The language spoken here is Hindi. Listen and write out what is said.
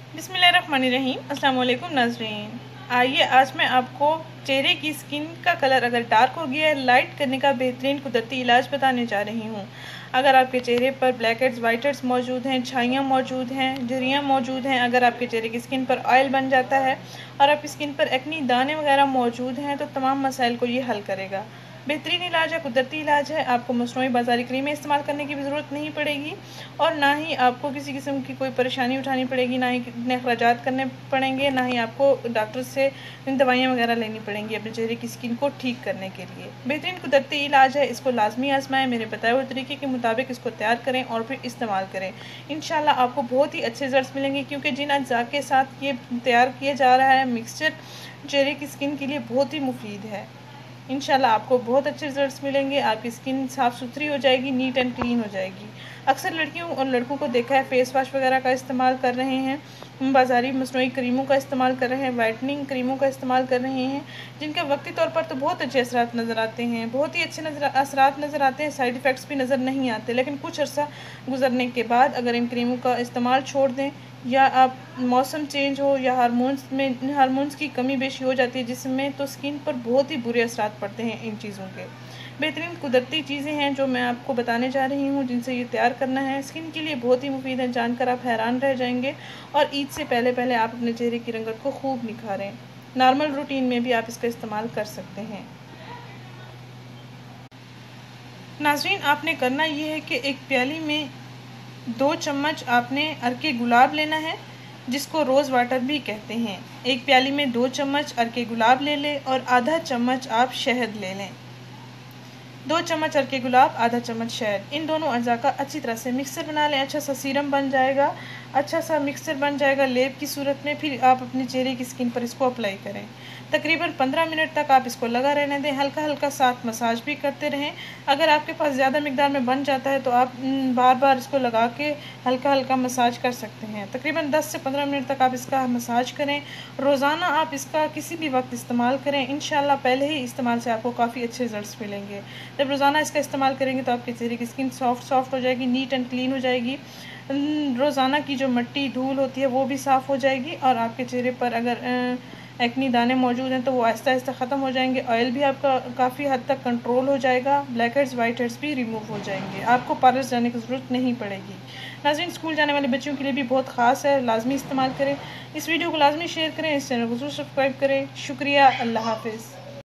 बिस्मिल्लाहिर्रहमानिर्रहीम। अस्सलाम वालेकुम नाज़रीन। आइए आज मैं आपको चेहरे की स्किन का कलर अगर डार्क हो गया है लाइट करने का बेहतरीन कुदरती इलाज बताने जा रही हूँ। अगर आपके चेहरे पर ब्लैक हेड्स वाइट हेड्स मौजूद हैं, छाइयाँ मौजूद हैं, झुर्रियाँ मौजूद हैं, अगर आपके चेहरे की स्किन पर ऑयल बन जाता है और आपकी स्किन पर एक्नी दाने वगैरह मौजूद हैं तो तमाम मसाइल को ये हल करेगा। बेहतरीन इलाज है, कुदरती इलाज है। आपको मसनूई बाज़ारी क्रीमें इस्तेमाल करने की भी ज़रूरत नहीं पड़ेगी और ना ही आपको किसी किस्म की कोई परेशानी उठानी पड़ेगी, ना ही इतने अखराजात करने पड़ेंगे, ना ही आपको डॉक्टर से दवाइयाँ वगैरह लेनी पड़ेंगी अपने चेहरे की स्किन को ठीक करने के लिए। बेहतरीन कुदरती इलाज है, इसको लाजमी आजमाएं, मेरे बताए हुए तरीके के मुताबिक इसको तैयार करें और फिर इस्तेमाल करें। इंशाल्लाह आपको बहुत ही अच्छे रिजल्ट मिलेंगे क्योंकि जिन अज्जा के साथ ये तैयार किया जा रहा है मिक्सचर चेहरे की स्किन के लिए बहुत ही मुफीद है। इंशाल्लाह आपको बहुत अच्छे रिजल्ट्स मिलेंगे, आपकी स्किन साफ़ सुथरी हो जाएगी, नीट एंड क्लीन हो जाएगी। अक्सर लड़कियों और लड़कों को देखा है फेस वॉश वगैरह का इस्तेमाल कर रहे हैं, बाज़ारी मसनूई क्रीमों का इस्तेमाल कर रहे हैं, वाइटनिंग क्रीमों का इस्तेमाल कर रहे हैं, जिनके वक्ती तौर पर तो बहुत अच्छे असरात नज़र आते हैं, बहुत ही अच्छे असरात नज़र आते हैं, साइड इफ़ेक्ट्स भी नज़र नहीं आते। लेकिन कुछ अर्सा गुजरने के बाद अगर इन क्रीमों का इस्तेमाल छोड़ दें या आप मौसम चेंज हो या हार्मोन्स की कमी बेशी हो जाती है जिसमें, तो स्किन पर बहुत ही बुरे असरात पड़ते हैं इन चीज़ों के। बेहतरीन कुदरती चीज़ें हैं जो मैं आपको बताने जा रही हूँ जिनसे ये तैयार करना है, स्किन के लिए बहुत ही मुफीद है, जानकर आप हैरान रह जाएंगे। और ईद से पहले पहले आप अपने चेहरे की रंगत को खूब निखारें। नॉर्मल रूटीन में भी आप इसका इस्तेमाल कर सकते हैं। नाज़रीन, आपने करना ये है कि एक प्याली में 2 चम्मच आपने अर्के गुलाब लेना है, जिसको रोज़ वाटर भी कहते हैं। एक प्याली में 2 चम्मच अर्के गुलाब ले लें और आधा चम्मच आप शहद ले लें। 2 चम्मच अर्के गुलाब, आधा चम्मच शहद, इन दोनों अज़ा का अच्छी तरह से मिक्सर बना लें। अच्छा सा सीरम बन जाएगा, अच्छा सा मिक्सर बन जाएगा लेप की सूरत में। फिर आप अपने चेहरे की स्किन पर इसको अप्लाई करें। तकरीबन 15 मिनट तक आप इसको लगा रहने दें, हल्का हल्का साथ मसाज भी करते रहें। अगर आपके पास ज़्यादा मिकदार में बन जाता है तो आप बार बार इसको लगा के हल्का हल्का मसाज कर सकते हैं। तकरीबन 10 से 15 मिनट तक आप इसका मसाज करें। रोज़ाना आप इसका किसी भी वक्त इस्तेमाल करें। इंशाल्लाह पहले ही इस्तेमाल से आपको काफ़ी अच्छे रिजल्ट्स मिलेंगे। जब रोज़ाना इसका इस्तेमाल करेंगे तो आपके चेहरे की स्किन सॉफ्ट हो जाएगी, नीट एंड क्लीन हो जाएगी। रोज़ाना की जो मिट्टी धूल होती है वो भी साफ़ हो जाएगी और आपके चेहरे पर अगर एक्नी दाने मौजूद हैं तो वो आहिस्ता आहिस्ता ख़त्म हो जाएंगे। ऑयल भी आपका काफ़ी हद तक कंट्रोल हो जाएगा। ब्लैक हेड्स वाइट हेड्स भी रिमूव हो जाएंगे। आपको पार्लर जाने की ज़रूरत नहीं पड़ेगी। नाज़रीन, स्कूल जाने वाले बच्चों के लिए भी बहुत ख़ास है, लाजमी इस्तेमाल करें। इस वीडियो को लाजमी शेयर करें, इस चैनल को ज़रूर सब्सक्राइब करें। शुक्रिया, अल्लाह हाफिज़।